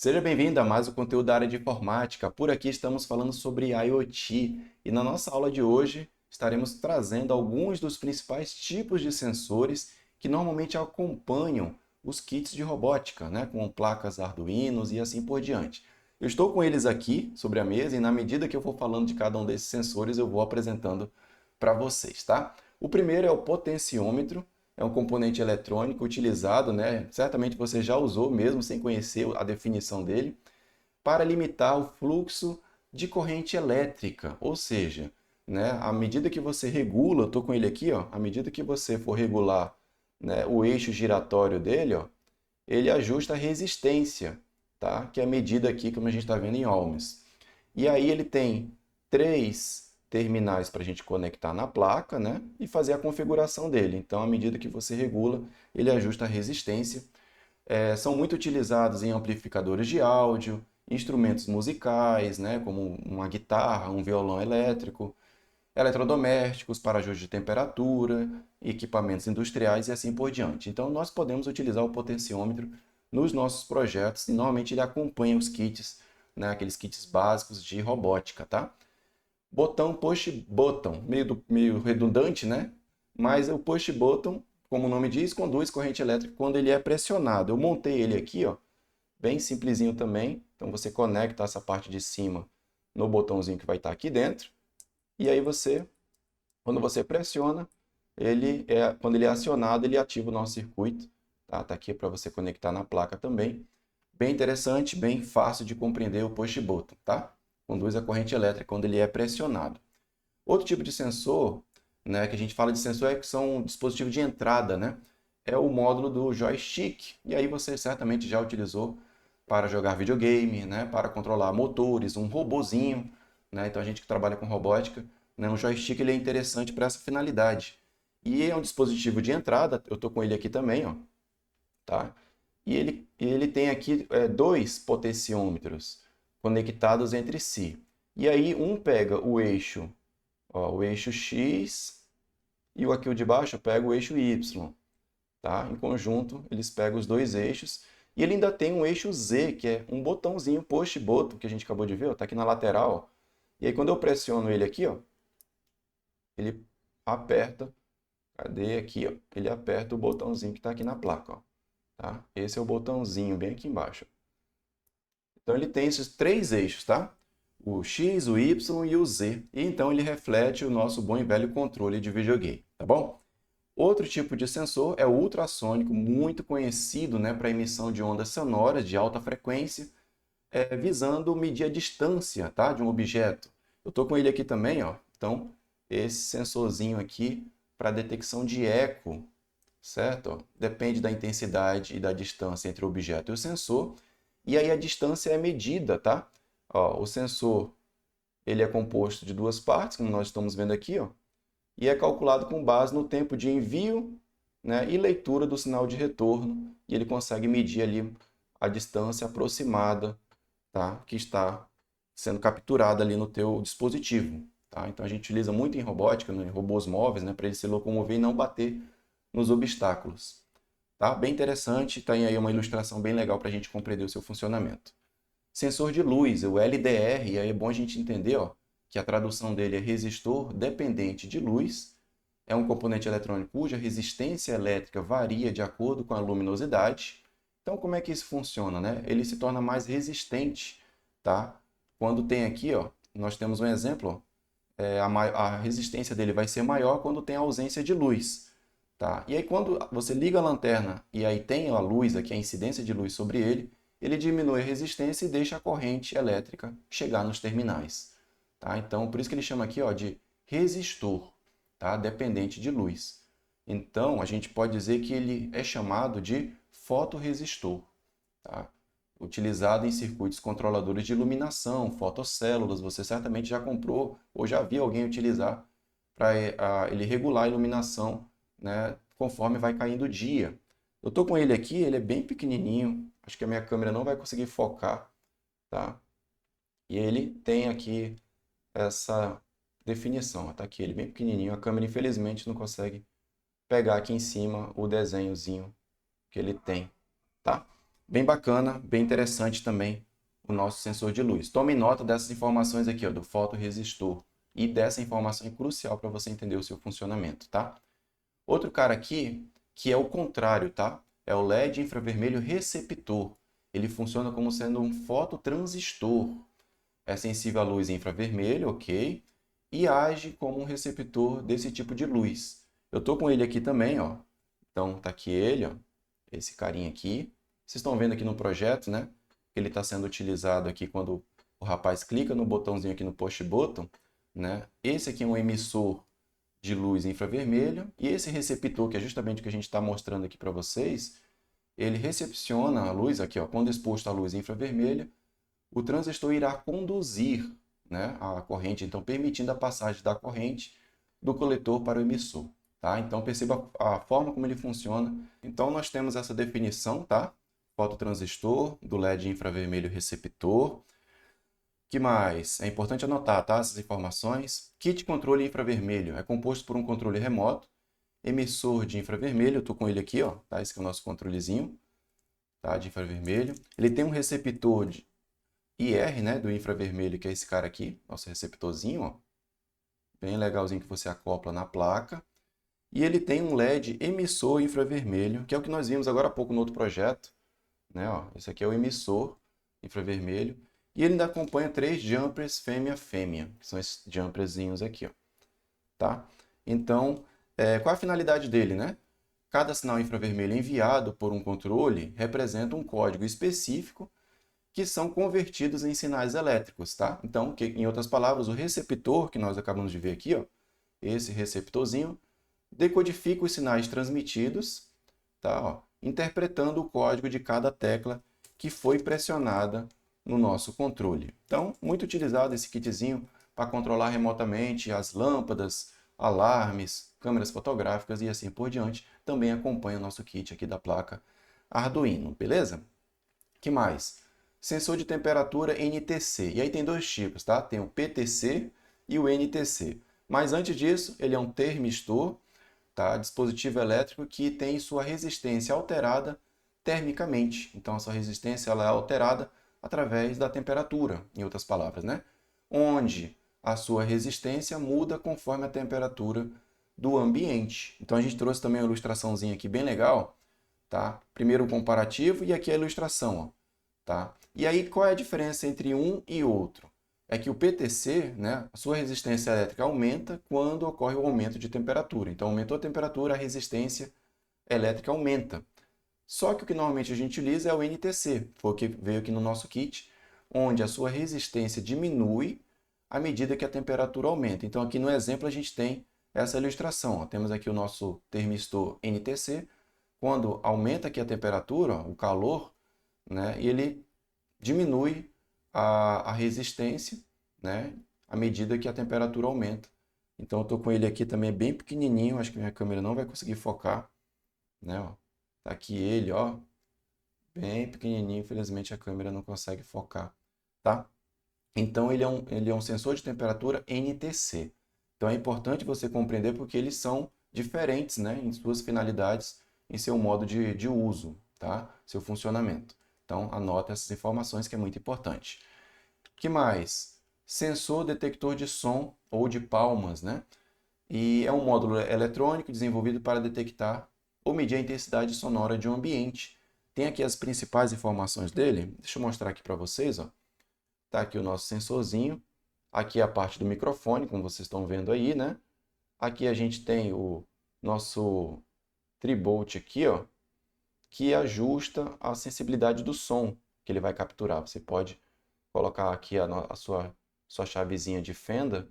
Seja bem-vindo a mais um conteúdo da área de informática. Por aqui estamos falando sobre IoT e na nossa aula de hoje estaremos trazendo alguns dos principais tipos de sensores que normalmente acompanham os kits de robótica, né, com placas Arduino e assim por diante. Eu estou com eles aqui sobre a mesa e na medida que eu for falando de cada um desses sensores eu vou apresentando para vocês, tá? O primeiro é o potenciômetro. É um componente eletrônico utilizado, né? Certamente você já usou mesmo sem conhecer a definição dele, para limitar o fluxo de corrente elétrica. Ou seja, né, à medida que você regula, eu estou com ele aqui, ó, à medida que você for regular, né, o eixo giratório dele, ó, ele ajusta a resistência, tá? Que é medida aqui, como a gente está vendo, em ohms. E aí ele tem três terminais para a gente conectar na placa, né? E fazer a configuração dele. Então, à medida que você regula, ele ajusta a resistência. São muito utilizados em amplificadores de áudio, instrumentos musicais, né? Como uma guitarra, um violão elétrico, eletrodomésticos para ajuste de temperatura, equipamentos industriais e assim por diante. Então, nós podemos utilizar o potenciômetro nos nossos projetos e normalmente ele acompanha os kits, né, aqueles kits básicos de robótica, tá? Botão push button, meio redundante, né? Mas o push button, como o nome diz, conduz corrente elétrica quando ele é pressionado. Eu montei ele aqui, ó, bem simplesinho também. Então você conecta essa parte de cima no botãozinho que vai estar aqui dentro. E aí quando você pressiona, quando ele é acionado, ele ativa o nosso circuito. Tá aqui para você conectar na placa também. Bem interessante, bem fácil de compreender o push button, tá? Conduz a corrente elétrica quando ele é pressionado. Outro tipo de sensor, né, que a gente fala de sensor é que são um dispositivo de entrada, né? É o módulo do joystick. E aí você certamente já utilizou para jogar videogame, né, para controlar motores, um robozinho, né? Então a gente que trabalha com robótica, né, um joystick ele é interessante para essa finalidade. E é um dispositivo de entrada, eu estou com ele aqui também, ó, tá? E ele tem aqui dois potenciômetros conectados entre si. E aí um pega o eixo, ó, o eixo X e o aqui o de baixo pega o eixo Y, tá? Em conjunto, eles pegam os dois eixos e ele ainda tem um eixo Z, que é um botãozinho push button que a gente acabou de ver, ó, tá aqui na lateral, ó. E aí quando eu pressiono ele aqui, ó, ele aperta, cadê aqui, ó? Ele aperta o botãozinho que está aqui na placa, ó, tá? Esse é o botãozinho bem aqui embaixo. Então ele tem esses três eixos, tá? O X, o Y e o Z. E então ele reflete o nosso bom e velho controle de videogame, tá bom? Outro tipo de sensor é o ultrassônico, muito conhecido, né, para emissão de ondas sonoras de alta frequência, visando medir a distância, tá, de um objeto. Eu estou com ele aqui também, ó. Então, esse sensorzinho aqui para detecção de eco, certo? Ó, depende da intensidade e da distância entre o objeto e o sensor. E aí a distância é medida, tá? Ó, o sensor ele é composto de duas partes, como nós estamos vendo aqui, ó, e é calculado com base no tempo de envio, né, e leitura do sinal de retorno, e ele consegue medir ali a distância aproximada, tá, que está sendo capturada ali no teu dispositivo. Tá? Então a gente utiliza muito em robótica, em robôs móveis, né, para ele se locomover e não bater nos obstáculos. Tá? Bem interessante, tem aí uma ilustração bem legal para a gente compreender o seu funcionamento. Sensor de luz, o LDR, e aí é bom a gente entender, ó, que a tradução dele é resistor dependente de luz. É um componente eletrônico cuja resistência elétrica varia de acordo com a luminosidade. Então, como é que isso funciona, né? Ele se torna mais resistente, tá? Quando tem aqui, ó, nós temos um exemplo, ó, a resistência dele vai ser maior quando tem ausência de luz, tá? E aí quando você liga a lanterna e aí tem a luz aqui, a incidência de luz sobre ele, ele diminui a resistência e deixa a corrente elétrica chegar nos terminais, tá? Então, por isso que ele chama aqui, ó, de resistor, tá? Dependente de luz. Então, a gente pode dizer que ele é chamado de fotorresistor, tá? Utilizado em circuitos controladores de iluminação, fotocélulas, você certamente já comprou ou já viu alguém utilizar para ele regular a iluminação, né, conforme vai caindo o dia. Eu estou com ele aqui, ele é bem pequenininho, acho que a minha câmera não vai conseguir focar, tá? E ele tem aqui essa definição, tá aqui ele bem pequenininho, a câmera infelizmente não consegue pegar aqui em cima o desenhozinho que ele tem, tá? Bem bacana, bem interessante também o nosso sensor de luz. Tome nota dessas informações aqui, ó, do fotoresistor. E dessa informação é crucial para você entender o seu funcionamento, tá? Outro cara aqui, que é o contrário, tá? É o LED infravermelho receptor. Ele funciona como sendo um fototransistor. É sensível à luz infravermelho, ok? E age como um receptor desse tipo de luz. Eu tô com ele aqui também, ó. Então, tá aqui ele, ó. Esse carinha aqui. Vocês estão vendo aqui no projeto, né? Ele está sendo utilizado aqui quando o rapaz clica no botãozinho aqui no push button, né? Esse aqui é um emissor de luz infravermelho e esse receptor, que é justamente o que a gente está mostrando aqui para vocês, ele recepciona a luz aqui, ó, quando exposto à luz infravermelha, o transistor irá conduzir, né, a corrente, então permitindo a passagem da corrente do coletor para o emissor. Tá? Então perceba a forma como ele funciona. Então nós temos essa definição, tá? Fototransistor, do LED infravermelho receptor. Que mais? É importante anotar, tá? Essas informações. Kit controle infravermelho é composto por um controle remoto, emissor de infravermelho, eu estou com ele aqui, ó, tá? Esse aqui é o nosso controlezinho, tá? De infravermelho. Ele tem um receptor de IR, né? Do infravermelho, que é esse cara aqui, nosso receptorzinho, ó. Bem legalzinho que você acopla na placa. E ele tem um LED emissor infravermelho, que é o que nós vimos agora há pouco no outro projeto, né? Ó, esse aqui é o emissor infravermelho. E ele ainda acompanha 3 jumpers fêmea-fêmea, que são esses jumperzinhos aqui, ó. Tá? Então, qual a finalidade dele, né? Cada sinal infravermelho enviado por um controle representa um código específico que são convertidos em sinais elétricos, tá? Então, em outras palavras, o receptor que nós acabamos de ver aqui, ó, esse receptorzinho, decodifica os sinais transmitidos, tá? Ó, interpretando o código de cada tecla que foi pressionada no nosso controle. Então, muito utilizado esse kitzinho para controlar remotamente as lâmpadas, alarmes, câmeras fotográficas e assim por diante. Também acompanha o nosso kit aqui da placa Arduino, beleza? Que mais? Sensor de temperatura NTC. E aí tem dois tipos, tá? Tem o PTC e o NTC. Mas antes disso, ele é um termistor, tá? Dispositivo elétrico que tem sua resistência alterada termicamente. Então, a sua resistência ela é alterada através da temperatura, em outras palavras, né? Onde a sua resistência muda conforme a temperatura do ambiente. Então, a gente trouxe também uma ilustraçãozinha aqui bem legal, tá? Primeiro o comparativo e aqui a ilustração, ó, tá? E aí, qual é a diferença entre um e outro? É que o PTC, né, a sua resistência elétrica aumenta quando ocorre o aumento de temperatura. Então, aumentou a temperatura, a resistência elétrica aumenta. Só que o que normalmente a gente utiliza é o NTC, foi o que veio aqui no nosso kit, onde a sua resistência diminui à medida que a temperatura aumenta. Então, aqui no exemplo, a gente tem essa ilustração. Ó. Temos aqui o nosso termistor NTC. Quando aumenta aqui a temperatura, ó, o calor, né, ele diminui a resistência, né, à medida que a temperatura aumenta. Então, eu estou com ele aqui também bem pequenininho, acho que minha câmera não vai conseguir focar, né, ó. Tá aqui ele, ó, bem pequenininho, infelizmente a câmera não consegue focar, tá? Então, ele é um sensor de temperatura NTC. Então, é importante você compreender porque eles são diferentes, né, em suas finalidades, em seu modo de uso, tá? Seu funcionamento. Então, anota essas informações que é muito importante. Que mais? Sensor detector de som ou de palmas, né? E é um módulo eletrônico desenvolvido para detectar ou medir a intensidade sonora de um ambiente. Tem aqui as principais informações dele. Deixa eu mostrar aqui para vocês, ó. Tá aqui o nosso sensorzinho. Aqui é a parte do microfone, como vocês estão vendo aí, né? Aqui a gente tem o nosso tribolt aqui, ó, que ajusta a sensibilidade do som que ele vai capturar. Você pode colocar aqui a sua chavezinha de fenda,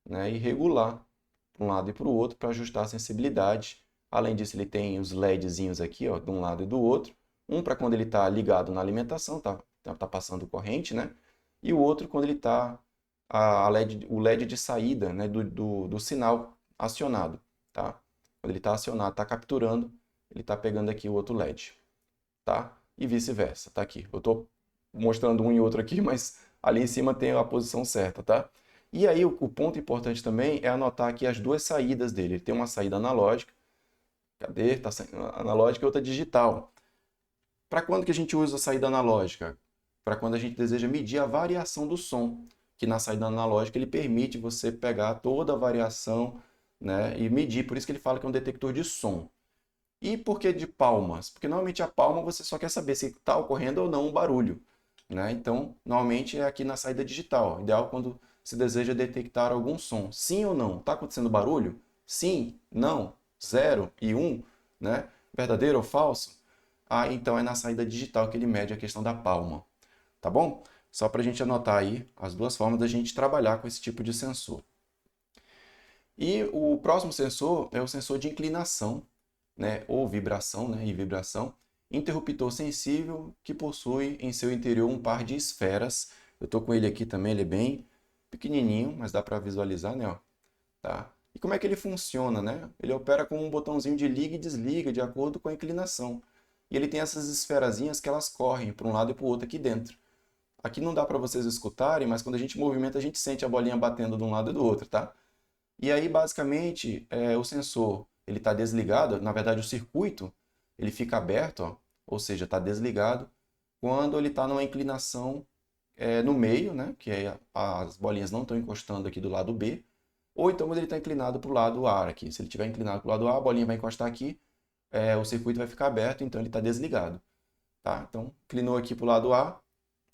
né, e regular para um lado e para o outro para ajustar a sensibilidade. Além disso, ele tem os LEDzinhos aqui, ó, de um lado e do outro. Um para quando ele está ligado na alimentação, tá passando corrente, né? E o outro quando ele está o LED de saída, né, do sinal acionado, tá? Quando ele está acionado, está capturando, ele está pegando aqui o outro LED, tá? E vice-versa, tá aqui. Eu estou mostrando um e outro aqui, mas ali em cima tem a posição certa, tá? E aí o ponto importante também é anotar aqui as duas saídas dele. Ele tem uma saída analógica, cadê? Tá analógica e outra digital. Para quando que a gente usa a saída analógica? Para quando a gente deseja medir a variação do som, que na saída analógica ele permite você pegar toda a variação, né, e medir. Por isso que ele fala que é um detector de som. E por que de palmas? Porque normalmente a palma você só quer saber se está ocorrendo ou não um barulho, né? Então, normalmente é aqui na saída digital. Ideal quando se deseja detectar algum som. Sim ou não? Está acontecendo barulho? Sim, não, 0 e 1, né? Verdadeiro ou falso? Ah, então é na saída digital que ele mede a questão da palma, tá bom? Só para a gente anotar aí as duas formas da gente trabalhar com esse tipo de sensor. E o próximo sensor é o sensor de inclinação, né, ou vibração, né, e vibração, interruptor sensível que possui em seu interior um par de esferas. Eu estou com ele aqui também, ele é bem pequenininho, mas dá para visualizar, né, ó, tá? E como é que ele funciona, né? Ele opera com um botãozinho de liga e desliga de acordo com a inclinação. E ele tem essas esferazinhas que elas correm para um lado e para o outro aqui dentro. Aqui não dá para vocês escutarem, mas quando a gente movimenta, a gente sente a bolinha batendo de um lado e do outro, tá? E aí, basicamente, o sensor ele está desligado, na verdade, o circuito ele fica aberto, ó, ou seja, está desligado, quando ele está numa inclinação no meio, né, que aí as bolinhas não estão encostando aqui do lado B, ou então quando ele está inclinado para o lado A aqui. Se ele estiver inclinado para o lado A, a bolinha vai encostar aqui, o circuito vai ficar aberto, então ele está desligado. Tá? Então, inclinou aqui para o lado A,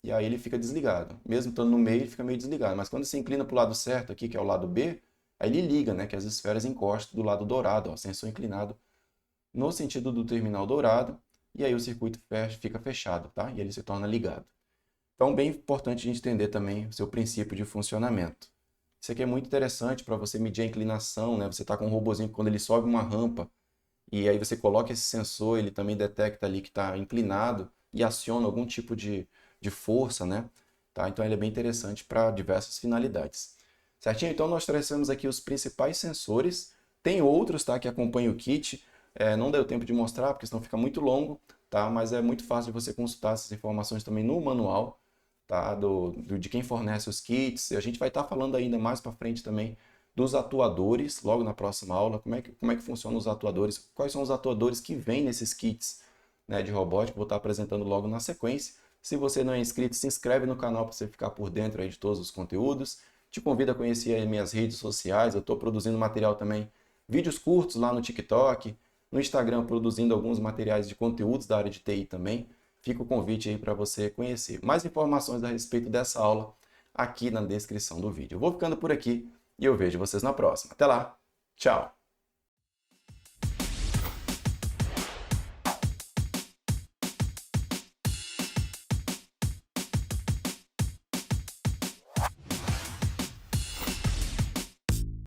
e aí ele fica desligado. Mesmo estando no meio, ele fica meio desligado. Mas quando você inclina para o lado certo aqui, que é o lado B, aí ele liga, né, que as esferas encostam do lado dourado, ó, sensor inclinado no sentido do terminal dourado, e aí o circuito fica fechado, tá? E ele se torna ligado. Então, bem importante a gente entender também o seu princípio de funcionamento. Isso aqui é muito interessante para você medir a inclinação, né? Você está com um robozinho, quando ele sobe uma rampa, e aí você coloca esse sensor, ele também detecta ali que está inclinado e aciona algum tipo de força, né? Tá? Então ele é bem interessante para diversas finalidades. Certinho? Então nós trouxemos aqui os principais sensores. Tem outros, tá, que acompanham o kit. Não deu tempo de mostrar, porque senão fica muito longo, tá? Mas é muito fácil de você consultar essas informações também no manual, tá? De quem fornece os kits. A gente vai estar falando ainda mais para frente também dos atuadores, logo na próxima aula, como é que funcionam os atuadores, quais são os atuadores que vêm nesses kits, né, de robótica, vou estar apresentando logo na sequência. Se você não é inscrito, se inscreve no canal para você ficar por dentro aí de todos os conteúdos. Te convido a conhecer as minhas redes sociais, eu estou produzindo material também, vídeos curtos lá no TikTok, no Instagram produzindo alguns materiais de conteúdos da área de TI também. Fica o convite aí para você conhecer. Mais informações a respeito dessa aula aqui na descrição do vídeo. Eu vou ficando por aqui e eu vejo vocês na próxima. Até lá, tchau!